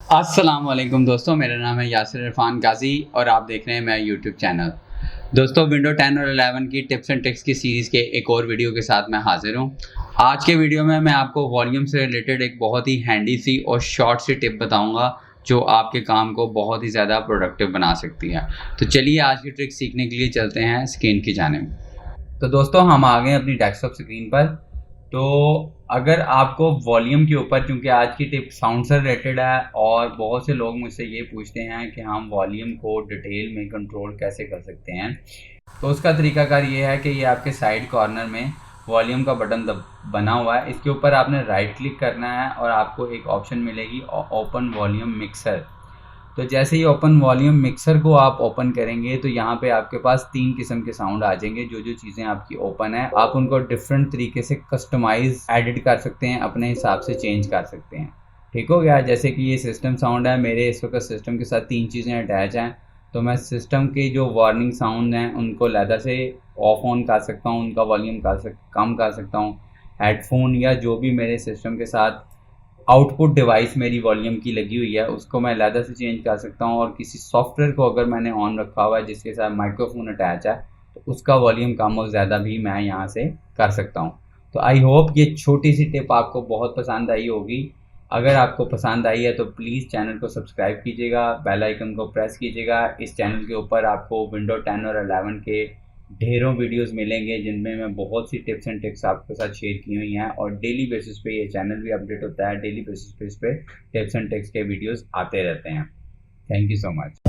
अस्सलाम वालेकुम दोस्तों, मेरा नाम है यासिर इरफान गाजी और आप देख रहे हैं मेरा यूट्यूब चैनल। दोस्तों, विंडो 10 और 11 की टिप्स एंड ट्रिक्स की सीरीज़ के एक और वीडियो के साथ मैं हाजिर हूँ। आज के वीडियो में मैं आपको वॉल्यूम से रिलेटेड एक बहुत ही हैंडी सी और शॉर्ट सी टिप बताऊँगा जो आपके काम को बहुत ही ज़्यादा प्रोडक्टिव बना सकती है। तो चलिए आज की ट्रिक सीखने के लिए चलते हैं स्क्रीन की जानिब। तो दोस्तों, हम आ गए अपनी डेस्कटॉप स्क्रीन पर। तो अगर आपको वॉल्यूम के ऊपर, क्योंकि आज की टिप साउंड से रिलेटेड है और बहुत से लोग मुझसे ये पूछते हैं कि हम वॉल्यूम को डिटेल में कंट्रोल कैसे कर सकते हैं, तो उसका तरीकाकार ये है कि ये आपके साइड कॉर्नर में वॉल्यूम का बटन बना हुआ है। इसके ऊपर आपने राइट क्लिक करना है और आपको एक ऑप्शन मिलेगी ओपन वॉल्यूम मिक्सर। तो जैसे ही ओपन वॉल्यूम मिक्सर को आप ओपन करेंगे तो यहाँ पे आपके पास 3 किस्म के साउंड आ जाएंगे। जो जो चीज़ें आपकी ओपन है आप उनको डिफरेंट तरीके से कस्टमाइज एडिट कर सकते हैं, अपने हिसाब से चेंज कर सकते हैं। ठीक हो गया। जैसे कि ये सिस्टम साउंड है, मेरे इस वक्त सिस्टम के साथ 3 चीज़ें अटैच हैं, तो मैं सिस्टम की जो वार्निंग साउंड हैं उनको लैदा से ऑफ ऑन कर सकता हूँ, उनका वॉल्यूम कम कर सकता हूँ। हेडफोन या जो भी मेरे सिस्टम के साथ आउटपुट डिवाइस मेरी वॉल्यूम की लगी हुई है उसको मैं अलहदा से चेंज कर सकता हूँ, और किसी सॉफ्टवेयर को अगर मैंने ऑन रखा हुआ है जिसके साथ माइक्रोफोन अटैच है तो उसका वॉल्यूम कम और ज़्यादा भी मैं यहाँ से कर सकता हूँ। तो आई होप ये छोटी सी टिप आपको बहुत पसंद आई होगी। अगर आपको पसंद आई है तो प्लीज़ चैनल को सब्सक्राइब कीजिएगा, बेल आइकन को प्रेस कीजिएगा। इस चैनल के ऊपर आपको विंडो 10 और 11 के ढेरों वीडियोस मिलेंगे जिनमें मैं बहुत सी टिप्स एंड ट्रिक्स आपके साथ शेयर की हुई हैं, और डेली बेसिस पे ये चैनल भी अपडेट होता है। डेली बेसिस पे इस पे टिप्स एंड ट्रिक्स के वीडियोस आते रहते हैं। Thank you so much.